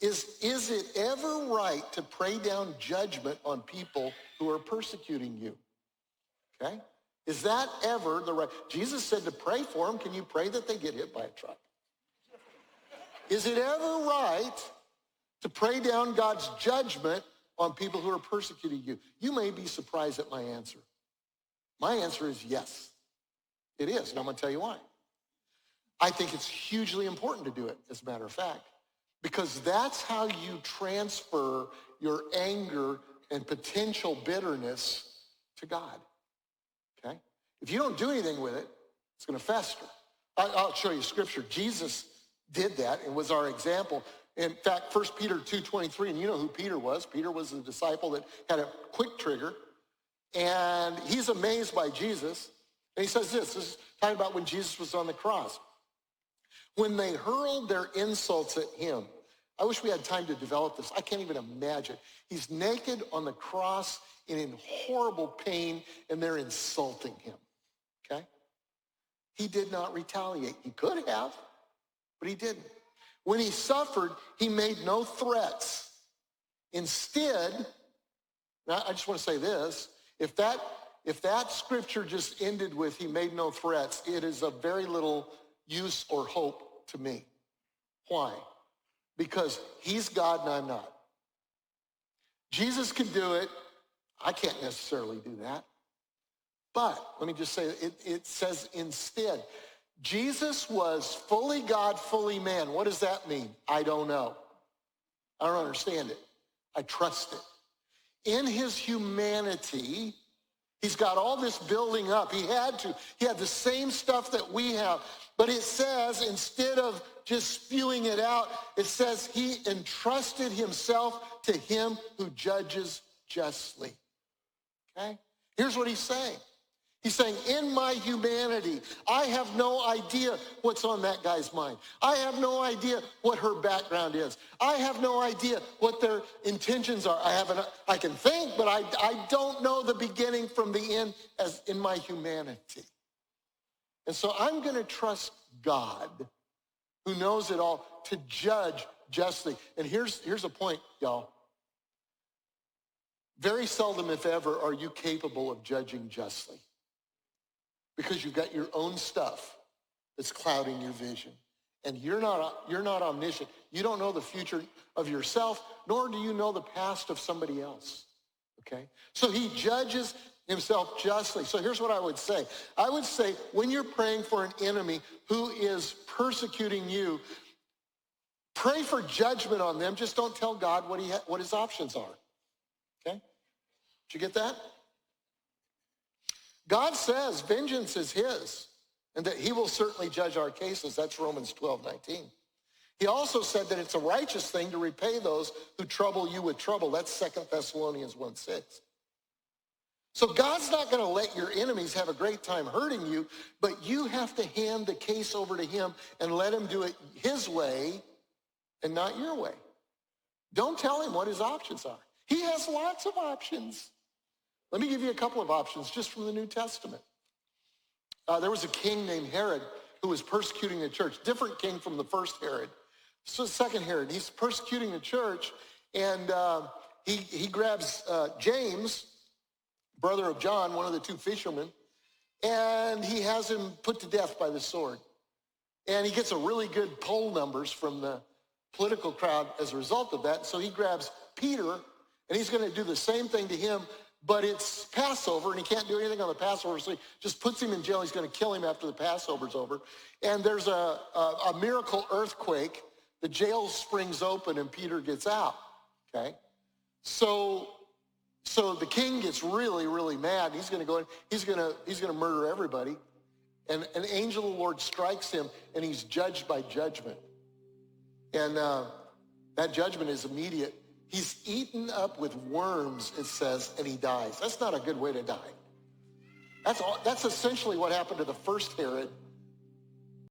Is it ever right to pray down judgment on people who are persecuting you? Okay? Is that ever the right? Jesus said to pray for them. Can you pray that they get hit by a truck? Is it ever right to pray down God's judgment on people who are persecuting you? You may be surprised at my answer. My answer is yes, it is, and I'm going to tell you why. I think it's hugely important to do it, as a matter of fact, because that's how you transfer your anger and potential bitterness to God, okay? If you don't do anything with it, it's going to fester. I'll show you scripture. Jesus did that and was our example. In fact, 1 Peter 2:23, and you know who Peter was. Peter was the disciple that had a quick trigger, and he's amazed by Jesus. And he says this is talking about when Jesus was on the cross. When they hurled their insults at him, I wish we had time to develop this. I can't even imagine. He's naked on the cross and in horrible pain, and they're insulting him, okay? He did not retaliate. He could have, but he didn't. When he suffered, he made no threats. Instead, now I just want to say this, if that scripture just ended with he made no threats, it is of very little use or hope to me. Why? Because he's God and I'm not. Jesus can do it. I can't necessarily do that. But let me just say, it says instead, Jesus was fully God, fully man. What does that mean? I don't know. I don't understand it. I trust it. In his humanity, he's got all this building up. He had the same stuff that we have. But it says, instead of just spewing it out, it says he entrusted himself to him who judges justly. Okay? Here's what he's saying. He's saying, in my humanity, I have no idea what's on that guy's mind. I have no idea what her background is. I have no idea what their intentions are. I can think, but I don't know the beginning from the end as in my humanity. And so I'm going to trust God, who knows it all, to judge justly. And here's a point, y'all. Very seldom, if ever, are you capable of judging justly, because you've got your own stuff that's clouding your vision. And you're not omniscient. You don't know the future of yourself, nor do you know the past of somebody else, okay? So he judges himself justly. So here's what I would say. I would say when you're praying for an enemy who is persecuting you, pray for judgment on them. Just don't tell God what his options are, okay? Did you get that? God says vengeance is his and that he will certainly judge our cases. That's Romans 12:19. He also said that it's a righteous thing to repay those who trouble you with trouble. That's 2 Thessalonians 1:6. So God's not going to let your enemies have a great time hurting you, but you have to hand the case over to him and let him do it his way and not your way. Don't tell him what his options are. He has lots of options. Let me give you a couple of options just from the New Testament. There was a king named Herod who was persecuting the church. Different king from the first Herod. So the second Herod, he's persecuting the church, and he grabs James, brother of John, one of the two fishermen, and he has him put to death by the sword. And he gets a really good poll numbers from the political crowd as a result of that. So he grabs Peter, and he's going to do the same thing to him, but it's Passover, and he can't do anything on the Passover, so he just puts him in jail. He's going to kill him after the Passover's over. And there's a miracle earthquake. The jail springs open, and Peter gets out, okay? So the king gets really, really mad. He's going to go in. He's going to murder everybody. And an angel of the Lord strikes him, and he's judged by judgment. And that judgment is immediate. He's eaten up with worms, it says, and he dies. That's not a good way to die. That's essentially what happened to the first Herod